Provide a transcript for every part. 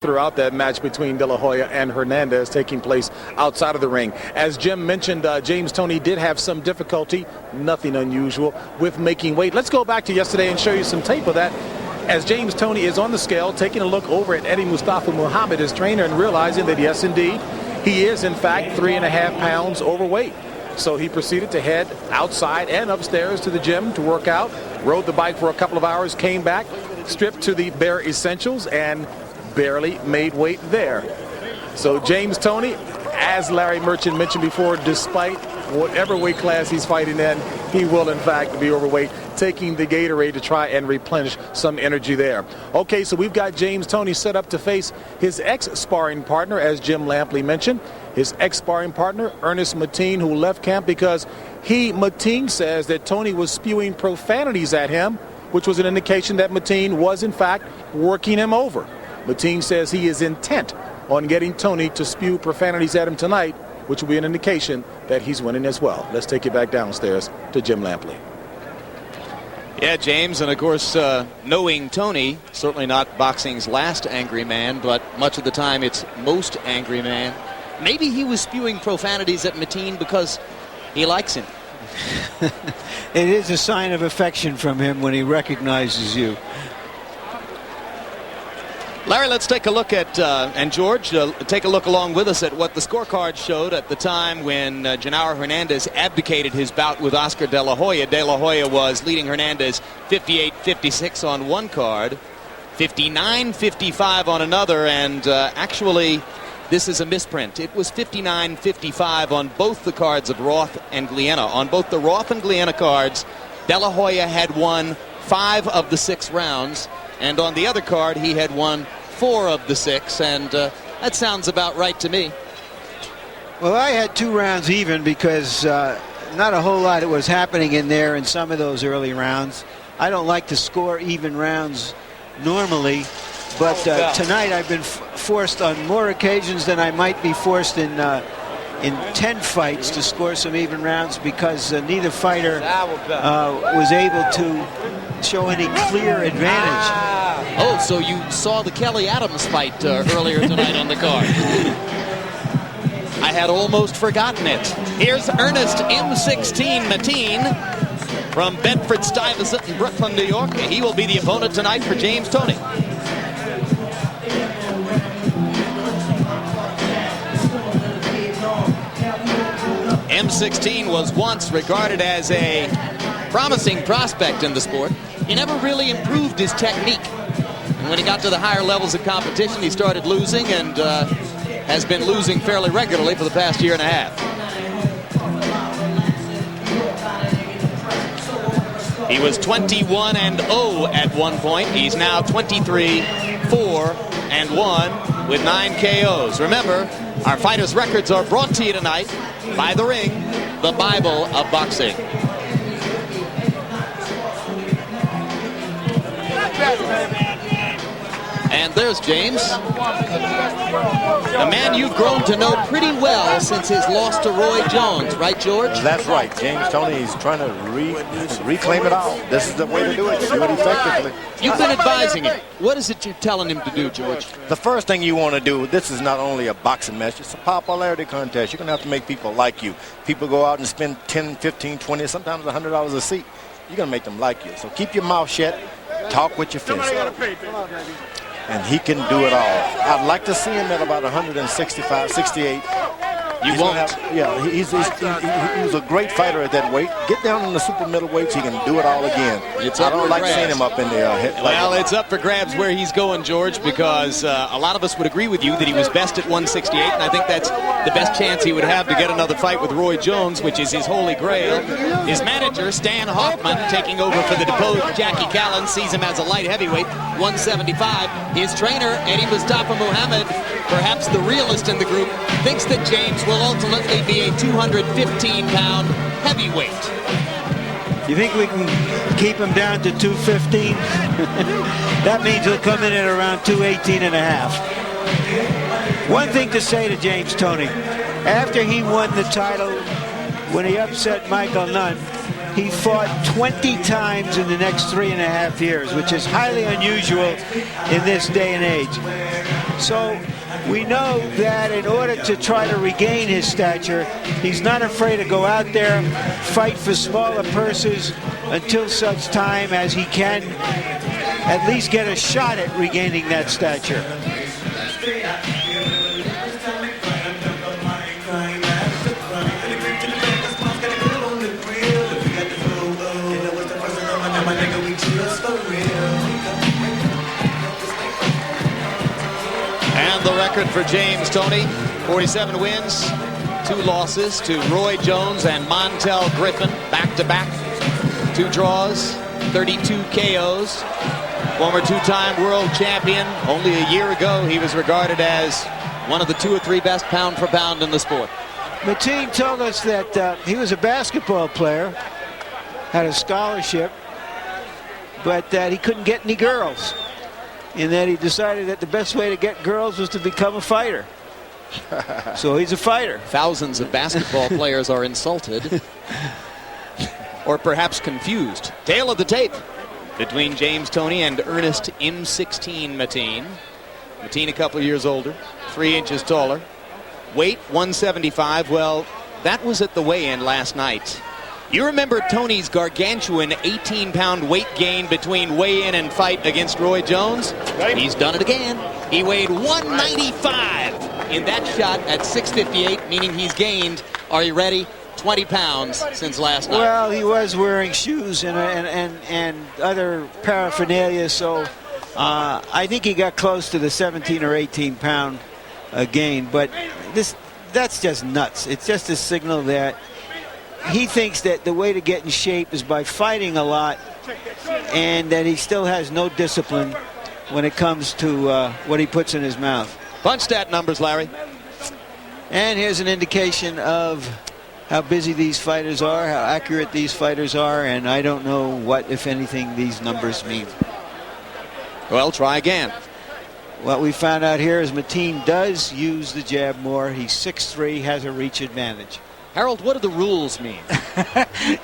throughout that match between De La Hoya and Hernandez taking place outside of the ring. As Jim mentioned, James Toney did have some difficulty, nothing unusual, with making weight. Let's go back to yesterday and show you some tape of that as James Toney is on the scale taking a look over at Eddie Mustafa Muhammad, his trainer, and realizing that yes indeed he is in fact 3.5 pounds overweight. So he proceeded to head outside and upstairs to the gym to work out, rode the bike for a couple of hours, came back, stripped to the bare essentials, and barely made weight there. So James Toney, as Larry Merchant mentioned before, despite whatever weight class he's fighting in, he will in fact be overweight, taking the Gatorade to try and replenish some energy there. Okay, so we've got James Toney set up to face his ex-sparring partner, as Jim Lampley mentioned, his ex-sparring partner, Ernest Mateen, who left camp because Mateen says that Toney was spewing profanities at him, which was an indication that Mateen was in fact working him over. Mateen says he is intent on getting Toney to spew profanities at him tonight, which will be an indication that he's winning as well. Let's take you back downstairs to Jim Lampley. Yeah, James, and of course, knowing Toney, certainly not boxing's last angry man, but much of the time it's most angry man. Maybe he was spewing profanities at Mateen because he likes him. It is a sign of affection from him when he recognizes you. Larry, let's take a look at, and George, take a look along with us at what the scorecard showed at the time when Genaro Hernandez abdicated his bout with Oscar De La Hoya. De La Hoya was leading Hernandez 58-56 on one card, 59-55 on another, and actually this is a misprint. It was 59-55 on both the cards of Roth and Gliena. On both the Roth and Gliena cards, De La Hoya had won 5 of the 6 rounds, and on the other card he had won 4 of the 6, and that sounds about right to me. Well, I had 2 rounds even because not a whole lot was happening in there in some of those early rounds. I don't like to score even rounds normally, but tonight I've been forced on more occasions than I might be forced in 10 fights to score some even rounds because neither fighter was able to show any clear advantage. Oh, so you saw the Kelly Adams fight earlier tonight on the card. I had almost forgotten it. Here's Ernest M16 Mateen from Bedford-Stuyvesant in Brooklyn, New York. He will be the opponent tonight for James Toney. M16 was once regarded as a promising prospect in the sport. He never really improved his technique. And when he got to the higher levels of competition, he started losing and has been losing fairly regularly for the past year and a half. He was 21-0 at one point. He's now 23-4-1 with 9 KOs. Remember, our fighters' records are brought to you tonight by The Ring, the Bible of boxing. And there's James, the man you've grown to know pretty well since his loss to Roy Jones, right, George? That's right. James Toney is trying to reclaim it all. This is the way to do it. Do it effectively. You've been advising him. What is it you're telling him to do, George? The first thing you want to do, this is not only a boxing match, it's a popularity contest. You're going to have to make people like you. People go out and spend 10, 15, 20, sometimes $100 a seat. You're going to make them like you. So keep your mouth shut. Talk with your fist. And he can do it all. I'd like to see him at about 165, 68. You won't. He's a great fighter at that weight. Get down in the super middleweights, he can do it all again. I don't like seeing him up in there. Well, it's up for grabs where he's going, George, because a lot of us would agree with you that he was best at 168, and I think that's the best chance he would have to get another fight with Roy Jones, which is his holy grail. His manager, Stan Hoffman, taking over for the deposed Jackie Callan, sees him as a light heavyweight, 175. His trainer, Eddie Mustafa Muhammad, perhaps the realist in the group, thinks that James will ultimately be a 215-pound heavyweight. You think we can keep him down to 215? That means he'll come in at around 218 and a half. One thing to say to James Toney, after he won the title, when he upset Michael Nunn, he fought 20 times in the next 3.5 years, which is highly unusual in this day and age. So we know that in order to try to regain his stature, he's not afraid to go out there, fight for smaller purses until such time as he can at least get a shot at regaining that stature. And the record for James Toney, 47 wins, 2 losses to Roy Jones and Montel Griffin, back-to-back, 2 draws, 32 KOs. Former 2-time world champion. Only a year ago, he was regarded as one of the 2 or 3 best pound for pound in the sport. Mateen told us that he was a basketball player, had a scholarship, but that he couldn't get any girls. And that he decided that the best way to get girls was to become a fighter. So he's a fighter. Thousands of basketball players are insulted or perhaps confused. Tail of the tape between James Toney and Ernest M16 Mateen. Mateen a couple years older, 3 inches taller. Weight 175. Well, that was at the weigh-in last night. You remember Toney's gargantuan 18-pound weight gain between weigh-in and fight against Roy Jones? He's done it again. He weighed 195 in that shot at 6:58, meaning he's gained, are you ready, 20 pounds since last night. Well, he was wearing shoes and other paraphernalia, so I think he got close to the 17 or 18-pound gain. But that's just nuts. It's just a signal that he thinks that the way to get in shape is by fighting a lot, and that he still has no discipline when it comes to what he puts in his mouth. Punch stat numbers, Larry. And here's an indication of how busy these fighters are, how accurate these fighters are, and I don't know what, if anything, these numbers mean. Well, try again. What we found out here is Mateen does use the jab more. He's 6'3", has a reach advantage. Harold, what do the rules mean?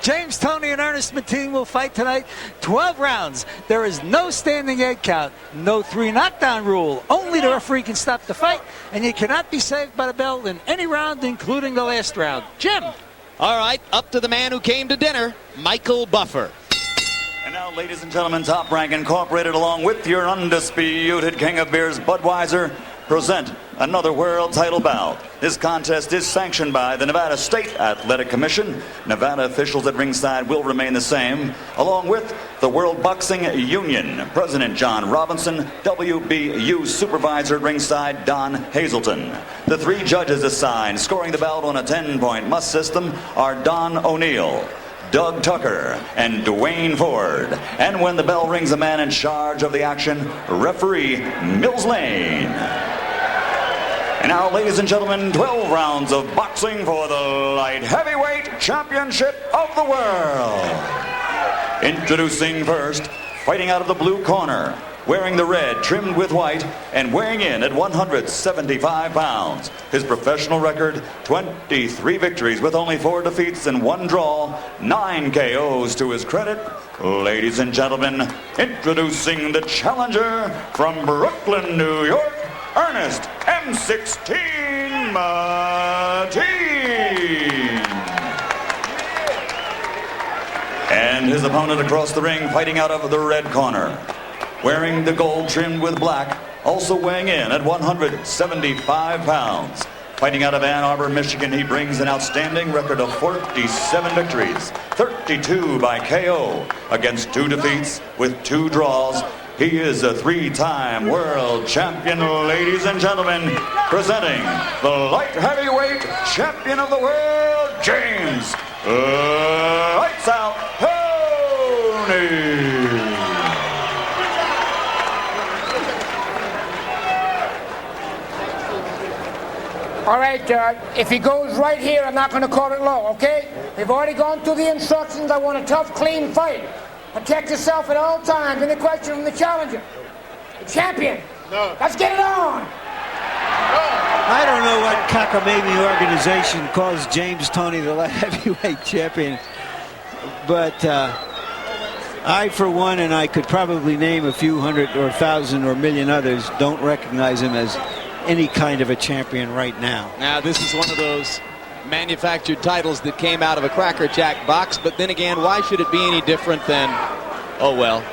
James Toney and Ernest Mateen will fight tonight. 12 rounds. There is no standing egg count. No 3 knockdown rule. Only the referee can stop the fight, and you cannot be saved by the bell in any round, including the last round. Jim. All right, up to the man who came to dinner, Michael Buffer. And now, ladies and gentlemen, Top Rank Incorporated, along with your undisputed king of beers, Budweiser, present another world title bout. This contest is sanctioned by the Nevada State Athletic Commission. Nevada officials at ringside will remain the same, along with the World Boxing Union. President John Robinson, WBU Supervisor at ringside Don Hazelton. The 3 judges assigned, scoring the bout on a 10-point must system, are Don O'Neill, Doug Tucker, and Dwayne Ford. And when the bell rings, the man in charge of the action, referee Mills Lane. And now, ladies and gentlemen, 12 rounds of boxing for the light heavyweight championship of the world. Introducing first, fighting out of the blue corner, wearing the red trimmed with white, and weighing in at 175 pounds. His professional record, 23 victories with only 4 defeats and 1 draw, 9 KOs to his credit. Ladies and gentlemen, introducing the challenger from Brooklyn, New York, Ernest M16 Mateen. And his opponent across the ring, fighting out of the red corner, wearing the gold trimmed with black, also weighing in at 175 pounds. Fighting out of Ann Arbor, Michigan, he brings an outstanding record of 47 victories, 32 by KO, against 2 defeats with 2 draws. He is a 3-time world champion, ladies and gentlemen, presenting the light heavyweight champion of the world, James Lights Out Toney. All right, if he goes right here, I'm not going to call it low, okay? We've already gone through the instructions. I want a tough, clean fight. Protect yourself at all times. And the question from the challenger, the champion. No. Let's get it on. I don't know what cockamamie organization calls James Toney the light heavyweight champion, but I, for one, and I could probably name a few hundred or 1,000 or 1,000,000 others, don't recognize him as any kind of a champion right now. Now, this is one of those manufactured titles that came out of a Cracker Jack box, but then again, why should it be any different than, oh well.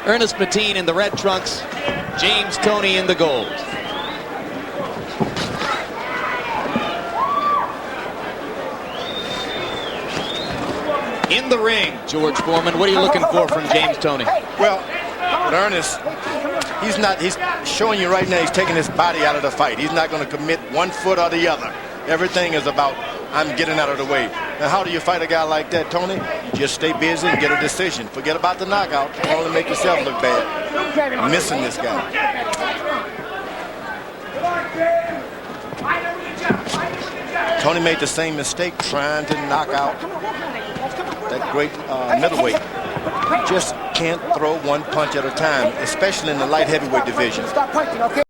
Ernest Mateen in the red trunks, James Toney in the gold. In the ring, George Foreman, what are you looking for from James Toney? Well, with Ernest, he's showing you right now he's taking his body out of the fight. He's not going to commit one foot or the other. Everything is about, I'm getting out of the way. Now, how do you fight a guy like that, Toney? You just stay busy and get a decision. Forget about the knockout. Only make yourself look bad. I'm missing this guy. Toney made the same mistake trying to knock out that great middleweight. Just can't throw one punch at a time, especially in the light heavyweight division.